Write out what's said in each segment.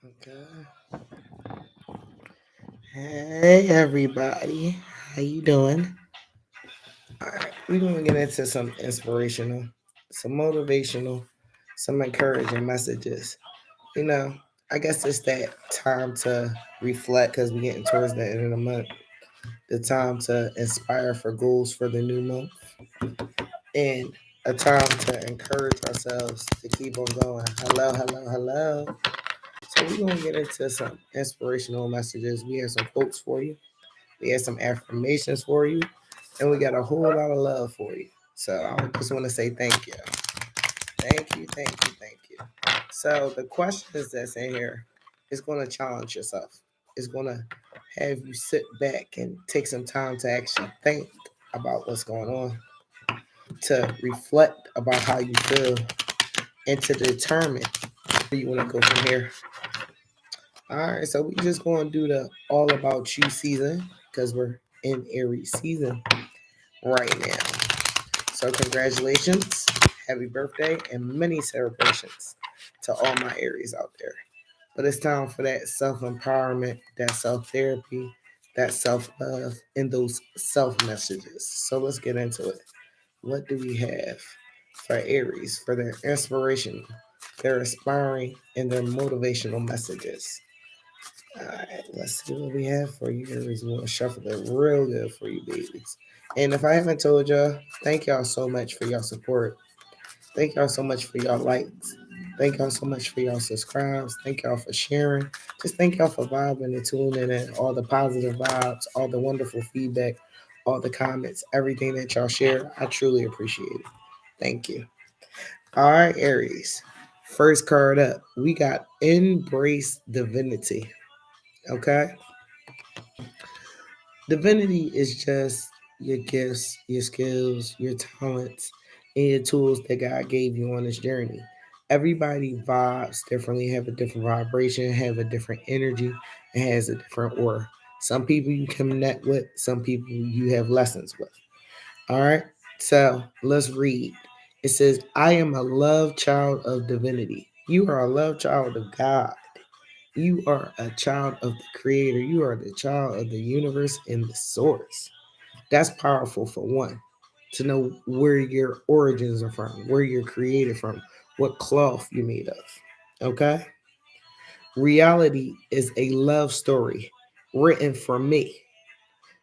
Okay. Hey everybody, how you doing? All right, we're gonna get into some inspirational, some motivational, some encouraging messages. You know, I guess it's that time to reflect because we're getting towards the end of the month. The time to inspire for goals for the new month, and a time to encourage ourselves to keep on going. Hello, hello, hello. So we're gonna get into some inspirational messages. We have some quotes for you. We have some affirmations for you, and we got a whole lot of love for you. So I just want to say thank you. Thank you, thank you, thank you. So the questions that's in here is going to challenge yourself. It's going to have you sit back and take some time to actually think about what's going on, to reflect about how you feel, and to determine where you want to go from here. All right, so we just going to do the all about you season because we're in Aries season right now. So, congratulations, happy birthday, and many celebrations to all my Aries out there. But it's time for that self empowerment, that self therapy, that self love, and those self messages. So, let's get into it. What do we have for Aries for their inspiration, their inspiring, and their motivational messages? All right, let's see what we have for you, Aries. We're gonna shuffle it real good for you, babies. And if I haven't told y'all, thank y'all so much for y'all support. Thank y'all so much for y'all likes. Thank y'all so much for y'all subscribes. Thank y'all for sharing. Just thank y'all for vibing and tuning in. All the positive vibes, all the wonderful feedback, all the comments, everything that y'all share. I truly appreciate it. Thank you. All right, Aries. First card up, we got Embrace Divinity. Okay. Divinity is just your gifts, your skills, your talents, and your tools that God gave you on this journey. Everybody vibes differently, have a different vibration, have a different energy, and has a different aura. Some people you connect with, some people you have lessons with. All right. So let's read. It says, I am a love child of divinity. You are a love child of God. You are a child of the Creator. You are the child of the universe and the source. That's powerful for one, to know where your origins are from, where you're created from, what cloth you're made of. Okay? Reality is a love story written for me.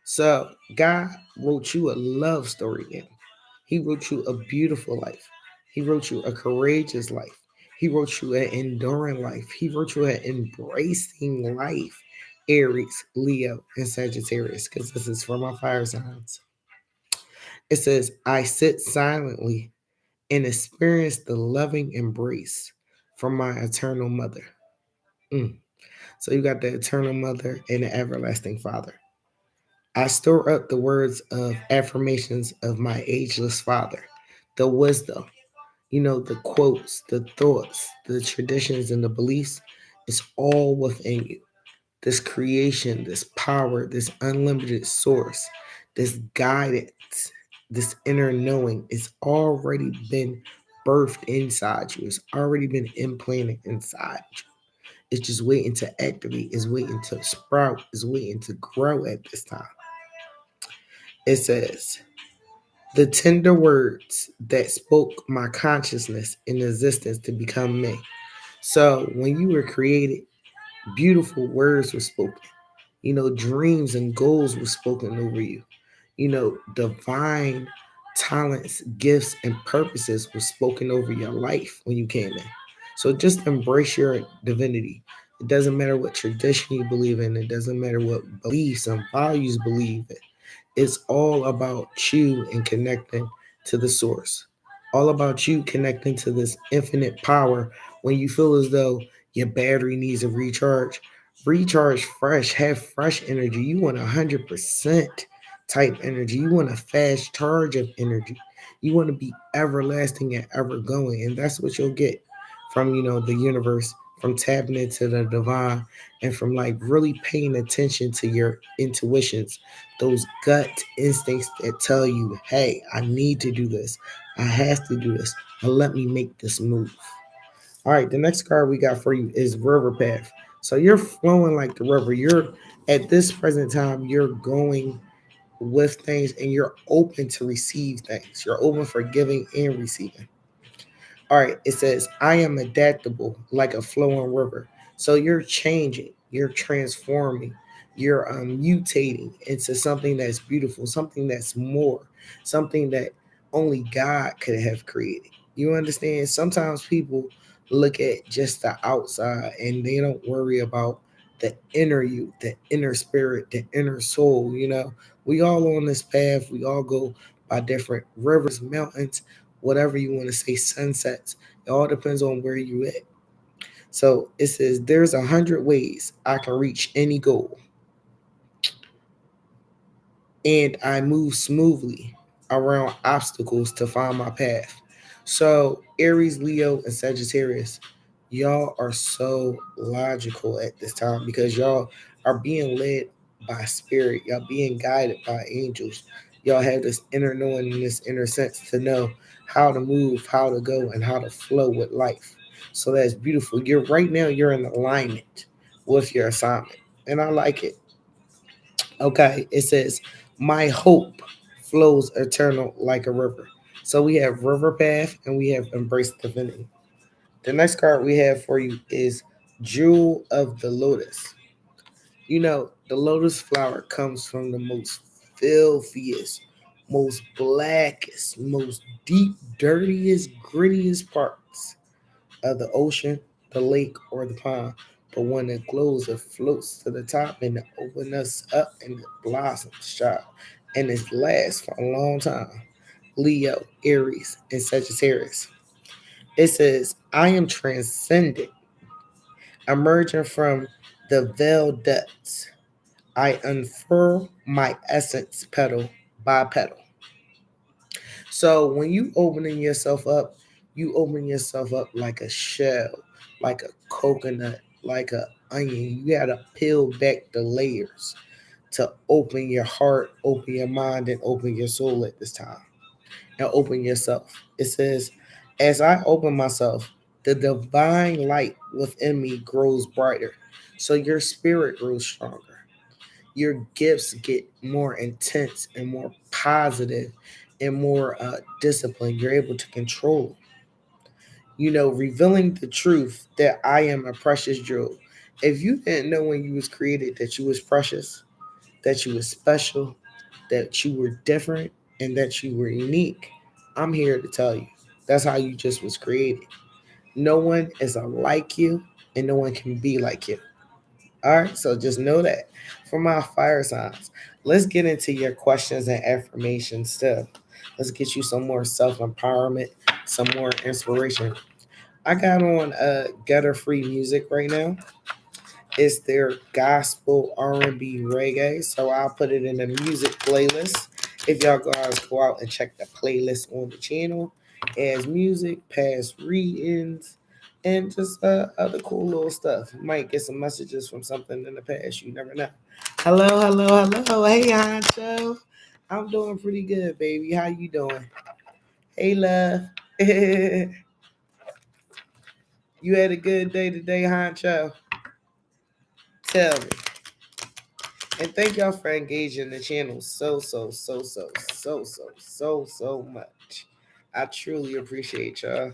So, God wrote you a love story in. He wrote you a beautiful life. He wrote you a courageous life. He wrote you an enduring life. He wrote you an embracing life. Aries, Leo, and Sagittarius, because this is for my fire signs. It says, I sit silently and experience the loving embrace from my eternal mother. Mm. So you got the eternal mother and the everlasting father. I store up the words of affirmations of my ageless father, the wisdom, the quotes, the thoughts, the traditions, and the beliefs. It's all within you. This creation, this power, this unlimited source, this guidance, this inner knowing, it's already been birthed inside you. It's already been implanted inside you. It's just waiting to activate, it's waiting to sprout, it's waiting to grow at this time. It says, the tender words that spoke my consciousness in existence to become me. So when you were created, beautiful words were spoken. Dreams and goals were spoken over you. Divine talents, gifts, and purposes were spoken over your life when you came in. So just embrace your divinity. It doesn't matter what tradition you believe in. It doesn't matter what beliefs and values you believe in. It's all about you and connecting to the source. All about you connecting to this infinite power when you feel as though your battery needs a recharge. Recharge fresh, have fresh energy. You want 100% type energy. You want a fast charge of energy. You want to be everlasting and ever going. And that's what you'll get from, the universe, from tapping into the divine, and from like really paying attention to your intuitions, those gut instincts that tell you, hey, I need to do this. I have to do this. But let me make this move. All right, the next card we got for you is River Path. So you're flowing like the river. You're at this present time, you're going with things and you're open to receive things. You're open for giving and receiving. All right, it says, I am adaptable like a flowing river. So you're changing, you're transforming, you're mutating into something that's beautiful, something that's more, something that only God could have created. You understand? Sometimes people look at just the outside and they don't worry about the inner you, the inner spirit, the inner soul. We all on this path, we all go by different rivers, mountains, whatever you want to say, sunsets. It all depends on where you at. So it says there's 100 ways I can reach any goal, and I move smoothly around obstacles to find my path. So Aries, Leo, and Sagittarius, y'all are so logical at this time because y'all are being led by spirit. Y'all being guided by angels. Y'all have this inner knowing and this inner sense to know how to move, how to go, and how to flow with life. So that's beautiful. You're in alignment with your assignment. And I like it. Okay, it says, my hope flows eternal like a river. So we have river path and we have embrace divinity. The next card we have for you is Jewel of the Lotus. The lotus flower comes from the most filthiest, most blackest, most deep, dirtiest, grittiest parts of the ocean, the lake, or the pond. But when it glows, it floats to the top and it opens us up and it blossoms, child. And it lasts for a long time. Leo, Aries, and Sagittarius. It says, I am transcendent, emerging from the veiled depths. I unfurl my essence petal by petal. So when you open yourself up like a shell, like a coconut, like a onion. You gotta peel back the layers to open your heart, open your mind, and open your soul at this time. And open yourself. It says, as I open myself, the divine light within me grows brighter. So your spirit grows stronger. Your gifts get more intense and more positive and more disciplined. You're able to control, revealing the truth that I am a precious jewel. If you didn't know when you was created that you was precious, that you was special, that you were different, and that you were unique, I'm here to tell you. That's how you just was created. No one is like you, and no one can be like you. All right, so just know that. For my fire signs, let's get into your questions and affirmations stuff. Let's get you some more self empowerment, some more inspiration. I got on gutter free music right now. It's their gospel R&B reggae, so I'll put it in the music playlist. If y'all guys go out and check the playlist on the channel, as music, past readings, and just other cool little stuff. You might get some messages from something in the past. You never know. Hello, hello, hello. Hey, Honcho. I'm doing pretty good, baby. How you doing? Hey, love. You had a good day today, Honcho? Tell me. And thank y'all for engaging the channel so much. I truly appreciate y'all.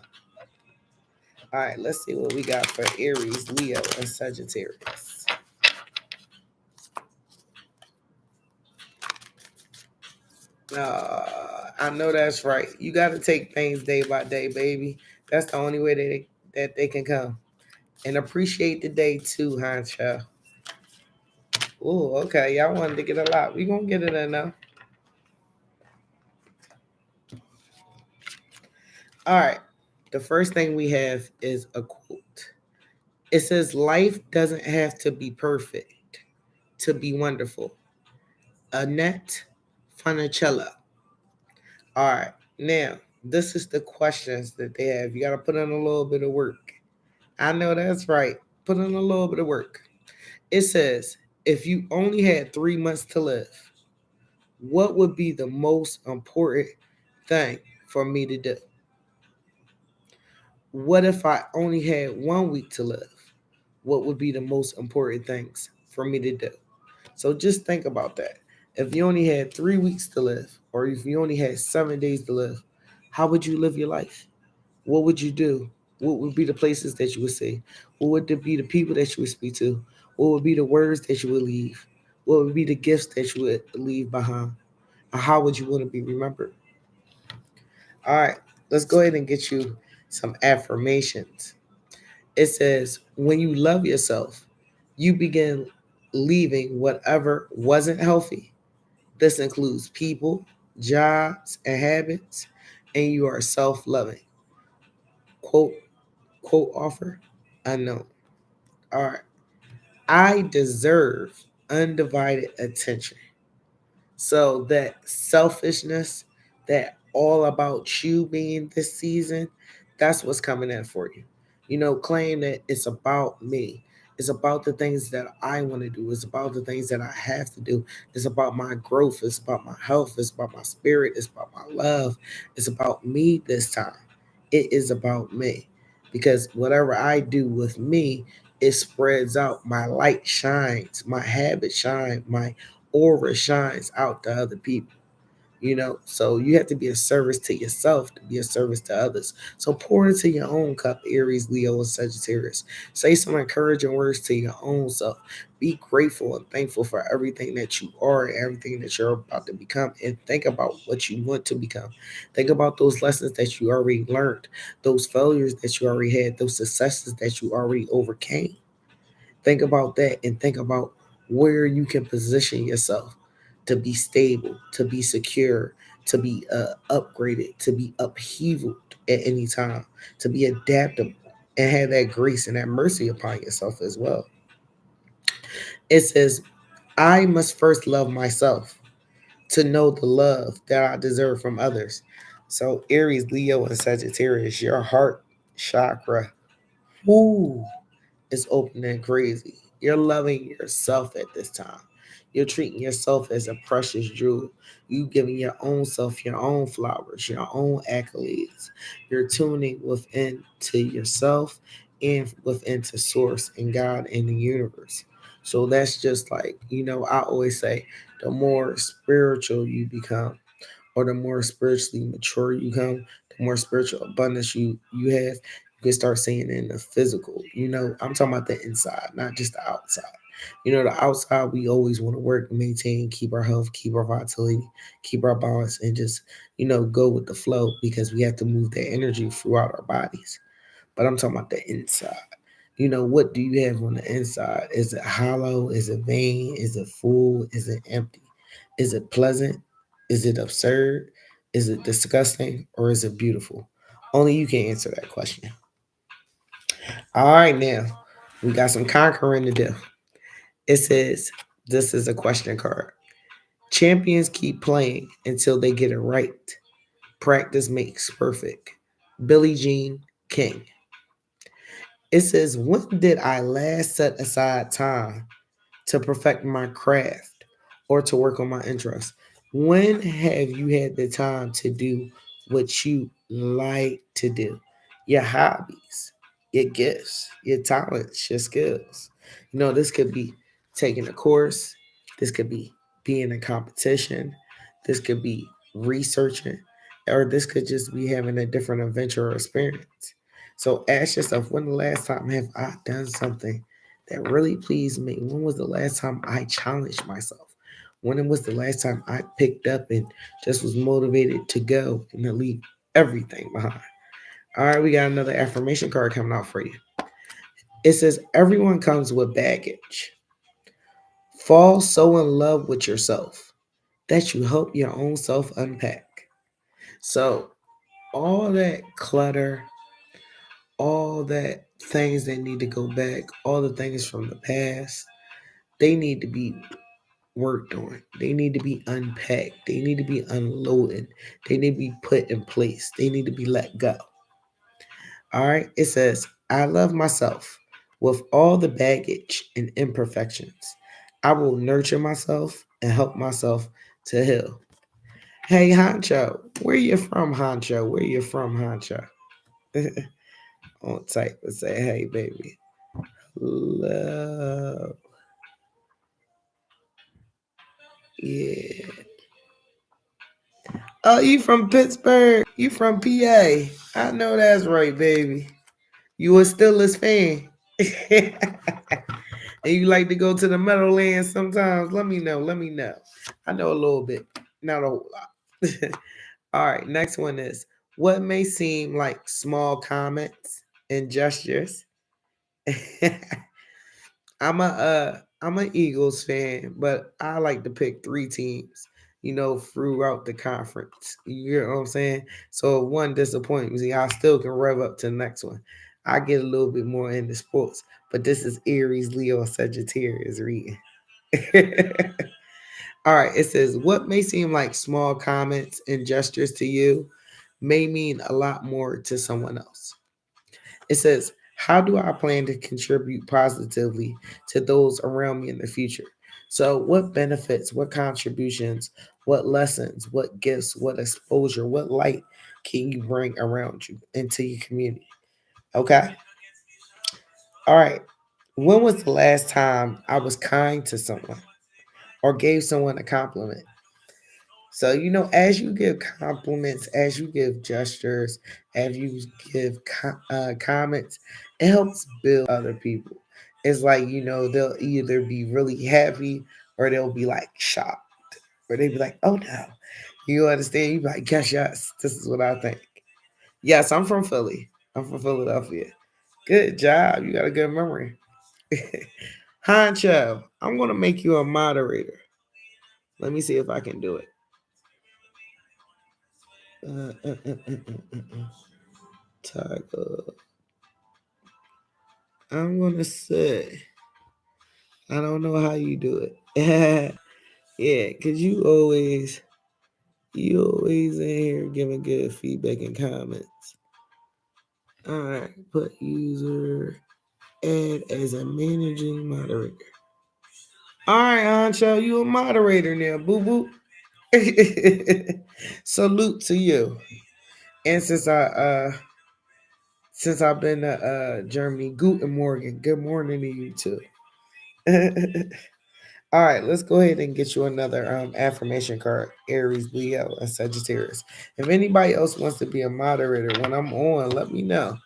All right, let's see what we got for Aries, Leo, and Sagittarius. I know that's right. You got to take things day by day, baby. That's the only way that they can come. And appreciate the day too, huh, child? Oh, okay. Y'all wanted to get a lot. We gonna get it in now. All right. The first thing we have is a quote. It says, life doesn't have to be perfect to be wonderful. Annette Funicella. All right. Now, this is the questions that they have. You got to put in a little bit of work. I know that's right. Put in a little bit of work. It says, if you only had 3 months to live, what would be the most important thing for me to do? What if I only had 1 week to live? what would be the most important things for me to do? So just think about that. If you only had 3 weeks to live, or if you only had 7 days to live, how would you live your life? What would you do? What would be the places that you would see? What would be the people that you would speak to? What would be the words that you would leave? What would be the gifts that you would leave behind? Or how would you want to be remembered? All right, let's go ahead and get you some affirmations. It says, when you love yourself, you begin leaving whatever wasn't healthy. This includes people, jobs, and habits, and you are self loving. Quote, quote offer, unknown. All right. I deserve undivided attention. So that selfishness, that all about you being this season, that's what's coming in for you. Claim that it's about me. It's about the things that I want to do. It's about the things that I have to do. It's about my growth. It's about my health. It's about my spirit. It's about my love. It's about me this time. It is about me. Because whatever I do with me, it spreads out. My light shines. My habit shine. My aura shines out to other people. So you have to be a service to yourself to be a service to others. So pour into your own cup, Aries, Leo, and Sagittarius. Say some encouraging words to your own self. Be grateful and thankful for everything that you are and everything that you're about to become, and think about what you want to become. Think about those lessons that you already learned, those failures that you already had, those successes that you already overcame. Think about that, and think about where you can position yourself to be stable, to be secure, to be upgraded, to be upheavaled at any time, to be adaptable, and have that grace and that mercy upon yourself as well. It says, I must first love myself to know the love that I deserve from others. So, Aries, Leo, and Sagittarius, your heart chakra. Woo! Is open and crazy. You're loving yourself at this time. You're treating yourself as a precious jewel. You giving your own self your own flowers, your own accolades. You're tuning within to yourself and within to source and God and the universe. So that's just like, I always say, the more spiritual you become, or the more spiritually mature you come, the more spiritual abundance you have, you can start seeing it in the physical. I'm talking about the inside, not just the outside. The outside, we always want to work, maintain, keep our health, keep our vitality, keep our balance, and just, go with the flow, because we have to move that energy throughout our bodies. But I'm talking about the inside. What do you have on the inside? Is it hollow? Is it vain? Is it full? Is it empty? Is it pleasant? Is it absurd? Is it disgusting? Or is it beautiful? Only you can answer that question. All right, now we got some conquering to do. It says, this is a question card. Champions keep playing until they get it right. Practice makes perfect. Billie Jean King. It says, when did I last set aside time to perfect my craft or to work on my interests? When have you had the time to do what you like to do? Your hobbies, your gifts, your talents, your skills. This could be taking a course, this could be being in competition, this could be researching, or this could just be having a different adventure or experience. So ask yourself, when the last time have I done something that really pleased me? When was the last time I challenged myself? When was the last time I picked up and just was motivated to go and to leave everything behind? All right, we got another affirmation card coming out for you. It says, everyone comes with baggage. Fall so in love with yourself that you help your own self unpack. So, all that clutter, all that things that need to go back, all the things from the past, they need to be worked on. They need to be unpacked. They need to be unloaded. They need to be put in place. They need to be let go. All right. It says, I love myself with all the baggage and imperfections. I will nurture myself and help myself to heal. Hey, Honcho, where you from, Honcho? Where you from, Honcho? On type and say, hey, baby. Love. Yeah. Oh, you from Pittsburgh. You from PA. I know that's right, baby. You a Steelers fan. And you like to go to the Meadowlands sometimes, let me know. Let me know. I know a little bit, not a whole lot. All right, next one is what may seem like small comments and gestures. I'm an Eagles fan, but I like to pick three teams, throughout the conference. You know what I'm saying? So if one disappoints me, I still can rev up to the next one. I get a little bit more into sports, but this is Aries, Leo, Sagittarius reading. All right, it says what may seem like small comments and gestures to you may mean a lot more to someone else. It says, how do I plan to contribute positively to those around me in the future? So, what benefits, what contributions, what lessons, what gifts, what exposure, what light can you bring around you into your community? Okay. All right. When was the last time I was kind to someone or gave someone a compliment? So, as you give compliments, as you give gestures, as you give comments, it helps build other people. It's like, they'll either be really happy or they'll be like shocked or they'll be like, oh no. You understand? You be like, yes, this is what I think. Yes, I'm from Philly. I'm from Philadelphia. Good job. You got a good memory. Honcho, I'm going to make you a moderator. Let me see if I can do it. Uh, uh, uh, uh, uh, uh. Tiger. I'm gonna say I don't know how you do it. Yeah, cause you always in here giving good feedback and comments. All right, put user add as a managing moderator. All right, Ancho, you a moderator now, boo boo. Salute to you. And since I've been to Germany, Guten Morgen. Good morning to you too. All right, let's go ahead and get you another affirmation card, Aries, Leo, and Sagittarius. If anybody else wants to be a moderator when I'm on, let me know.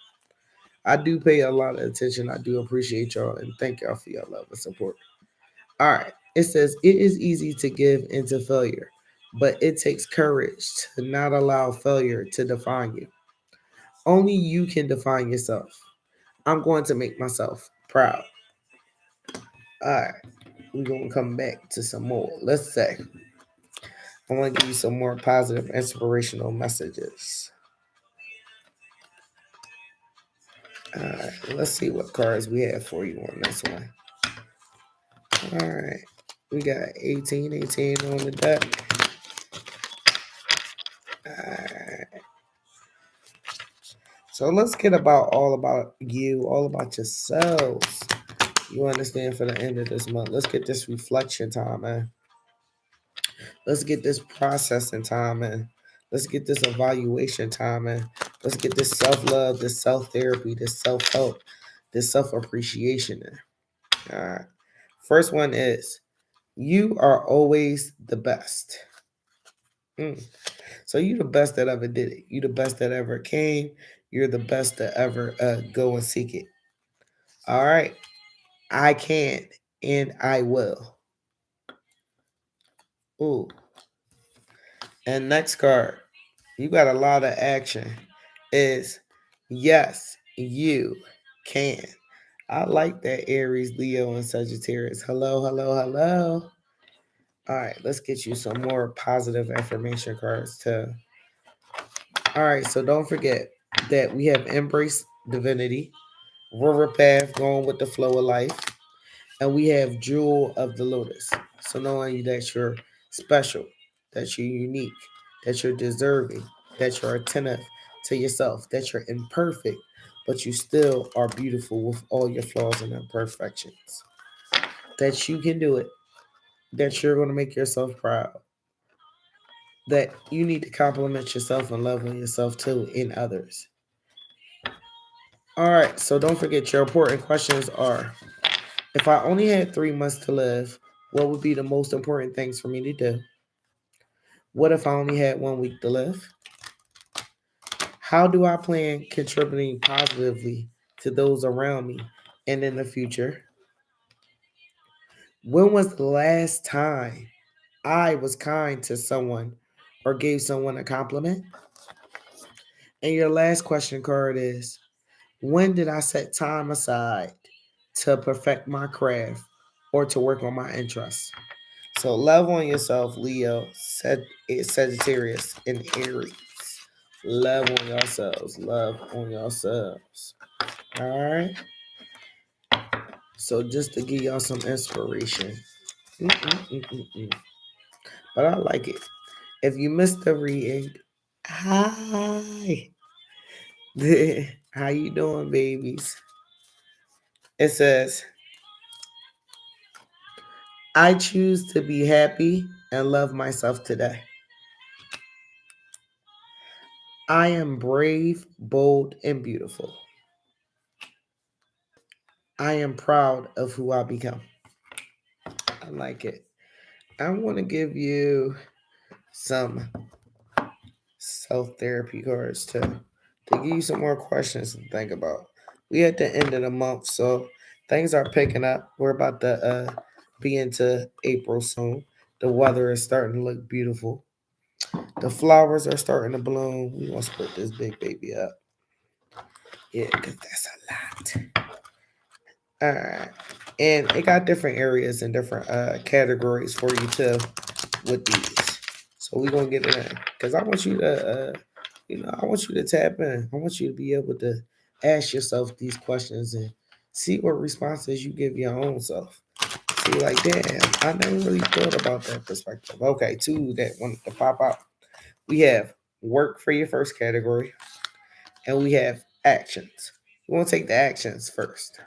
I do pay a lot of attention. I do appreciate y'all and thank y'all for your love and support. All right, it says it is easy to give into failure, but it takes courage to not allow failure to define you. Only you can define yourself. I'm going to make myself proud. All right, we're going to come back to some more. Let's say I want to give you some more positive, inspirational messages. All right, let's see what cards we have for you on this one. All right, we got 18 on the deck. All right. So let's get all about you, all about yourselves. You understand for the end of this month. Let's get this reflection time, man. Let's get this processing time, man. Let's get this evaluation time, man. Let's get this self-love, this self-therapy, this self-help, this self-appreciation. All right. First one is you are always the best. So you the best that ever did it. You the best that ever came. You're the best to ever go and seek it. All right. I can and I will. Ooh. And next card, you got a lot of action. Is yes, you can. I like that Aries, Leo, and Sagittarius. Hello, hello, hello. All right, let's get you some more positive affirmation cards too. All right, so don't forget that we have Embrace Divinity, River Path, Going with the Flow of Life, and we have Jewel of the Lotus. So knowing that you're special, that you're unique, that you're deserving, that you're attentive to yourself, that you're imperfect, but you still are beautiful with all your flaws and imperfections. That you can do it, that you're going to make yourself proud, that you need to compliment yourself and love on yourself too in others. All right, so don't forget your important questions are: if I only had 3 months to live, what would be the most important things for me to do? What if I only had 1 week to live? How do I plan contributing positively to those around me and in the future? When was the last time I was kind to someone or gave someone a compliment? And your last question card is: when did I set time aside to perfect my craft or to work on my interests? So love on yourself, Leo, Sagittarius, and Aries. Love on yourselves. Love on yourselves. All right. So just to give y'all some inspiration. Mm-mm-mm-mm-mm. But I like it. If you missed the reading, hi. How you doing, babies? It says, I choose to be happy and love myself today. I am brave, bold, and beautiful. I am proud of who I become. I like it. I want to give you some self therapy cards to give you some more questions to think about. We at the end of the month, so things are picking up. We're about to be into April soon. The weather is starting to look beautiful. The flowers are starting to bloom. We gonna split this big baby up. Yeah, because that's a lot. All right. And it got different areas and different categories for you too with these. So we're gonna get it in. Because I want you to I want you to tap in. I want you to be able to ask yourself these questions and see what responses you give your own self. See, like, damn, I never really thought about that perspective. Okay, two that wanted to pop out. We have work for your first category, and we have actions. We want to take the actions first.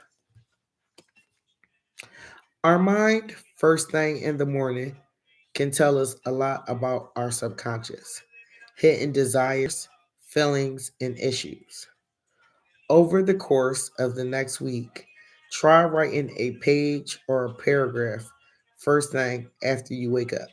Our mind, first thing in the morning, can tell us a lot about our subconscious, hidden desires, feelings, and issues. Over the course of the next week, try writing a page or a paragraph first thing after you wake up.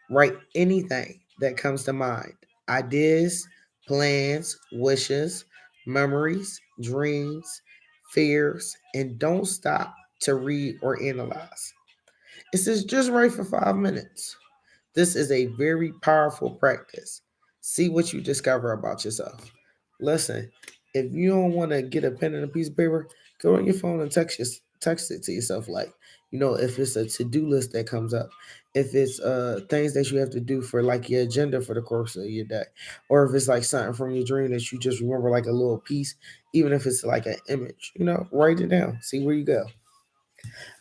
Write anything that comes to mind: ideas, plans, wishes, memories, dreams, fears, and don't stop to read or analyze. It says just write for 5 minutes. This is a very powerful practice. See what you discover about yourself. Listen, if you don't want to get a pen and a piece of paper, go on your phone and text it to yourself. Like, if it's a to-do list that comes up, if it's things that you have to do for like your agenda for the course of your day, or if it's like something from your dream that you just remember, like a little piece, even if it's like an image, write it down. See where you go.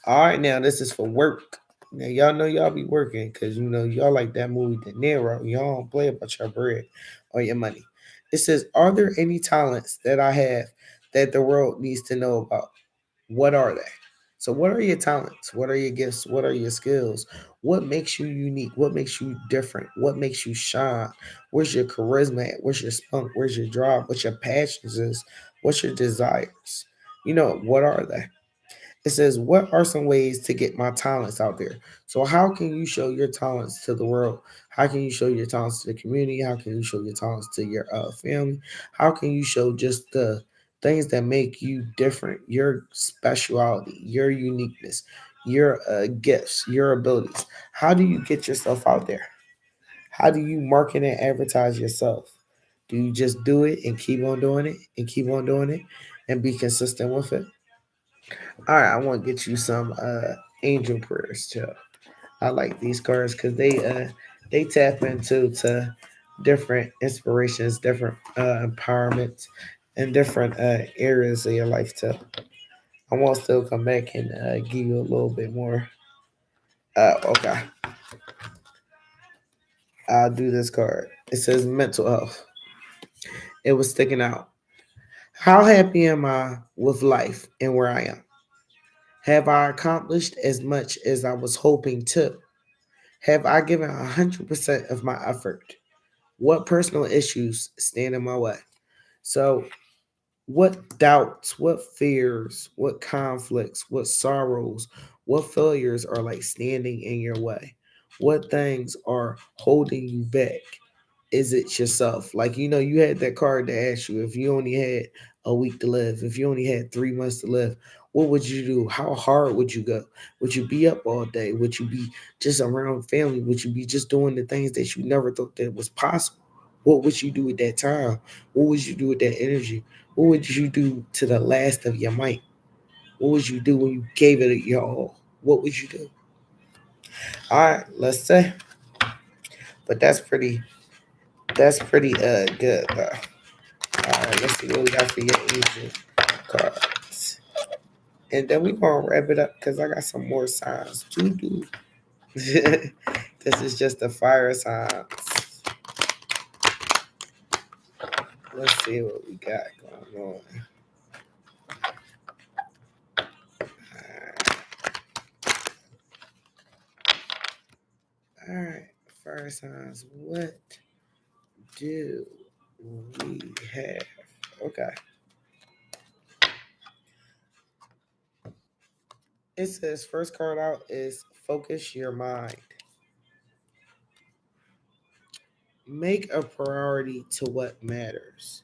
All right, now this is for work. Now y'all know y'all be working because y'all like that movie De Niro. Y'all don't play about your bread or your money. It says, "Are there any talents that I have that the world needs to know about? What are they?" So, what are your talents? What are your gifts? What are your skills? What makes you unique? What makes you different? What makes you shine? Where's your charisma at? Where's your spunk? Where's your drive? What's your passions is? What's your desires? What are they? It says, what are some ways to get my talents out there? So, how can you show your talents to the world? How can you show your talents to the community? How can you show your talents to your family? How can you show just the things that make you different, your speciality, your uniqueness, your gifts, your abilities? How do you get yourself out there? How do you market and advertise yourself? Do you just do it and keep on doing it and keep on doing it and be consistent with it? All right, I want to get you some angel prayers too. I like these cards because they tap into to different inspirations, different empowerments, and different areas of your life too. I want to still come back and give you a little bit more. Okay, I'll do this card. It says mental health. It was sticking out. How happy am I with life and where I am? Have I accomplished as much as I was hoping to? Have I given 100% of my effort? What personal issues stand in my way? So What doubts, what fears, what conflicts, what sorrows, what failures are like standing in your way? What things are holding you back? Is it yourself? Like, you had that card that asked you if you only had a week to live, if you only had 3 months to live, what would you do? How hard would you go? Would you be up all day? Would you be just around family? Would you be just doing the things that you never thought that was possible? What would you do at that time? What would you do with that energy? What would you do to the last of your might? What would you do when you gave it your all? What would you do? All right, let's say. But that's pretty good though. All right, let's see what we got for your angel cards. And then we gonna wrap it up because I got some more signs to do. This is just the fire signs. Let's see what we got going on. All right, fire signs. What do we have? Okay. It says first card out is focus your mind. Make a priority to what matters.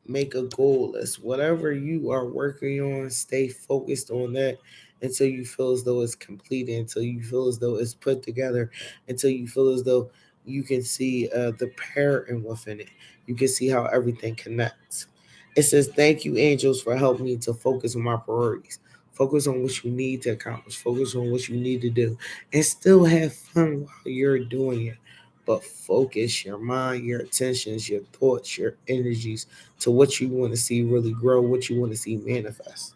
Make a goal list. Whatever you are working on, stay focused on that until you feel as though it's completed, until you feel as though it's put together, until you feel as though you can see the pattern within it. You can see how everything connects. It says, thank you, angels, for helping me to focus on my priorities. Focus on what you need to accomplish. Focus on what you need to do. And still have fun while you're doing it. But focus your mind, your attentions, your thoughts, your energies to what you want to see really grow, what you want to see manifest.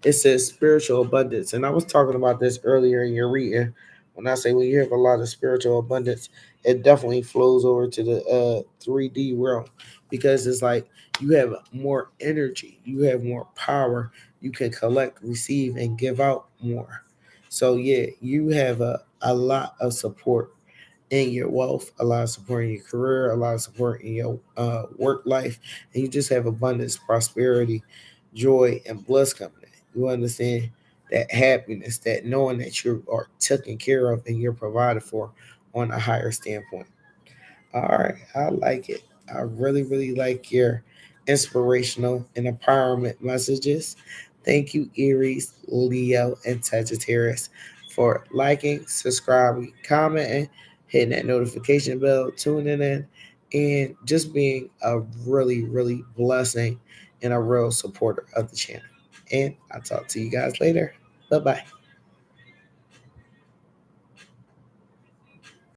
It says spiritual abundance. And I was talking about this earlier in your reading. When I say when you have a lot of spiritual abundance, it definitely flows over to the 3D realm because it's like you have more energy, you have more power, you can collect, receive, and give out more. So, yeah, you have a lot of support in your wealth, a lot of support in your career, a lot of support in your work life, and you just have abundance, prosperity, joy, and bliss coming in. You understand that happiness, that knowing that you are taken care of and you're provided for on a higher standpoint. All right, I like it. I really, really like your inspirational and empowerment messages. Thank you, Aries, Leo, and Sagittarius, for liking, subscribing, commenting, hitting that notification bell, tuning in, and just being a really, really blessing and a real supporter of the channel. And I'll talk to you guys later. Bye bye.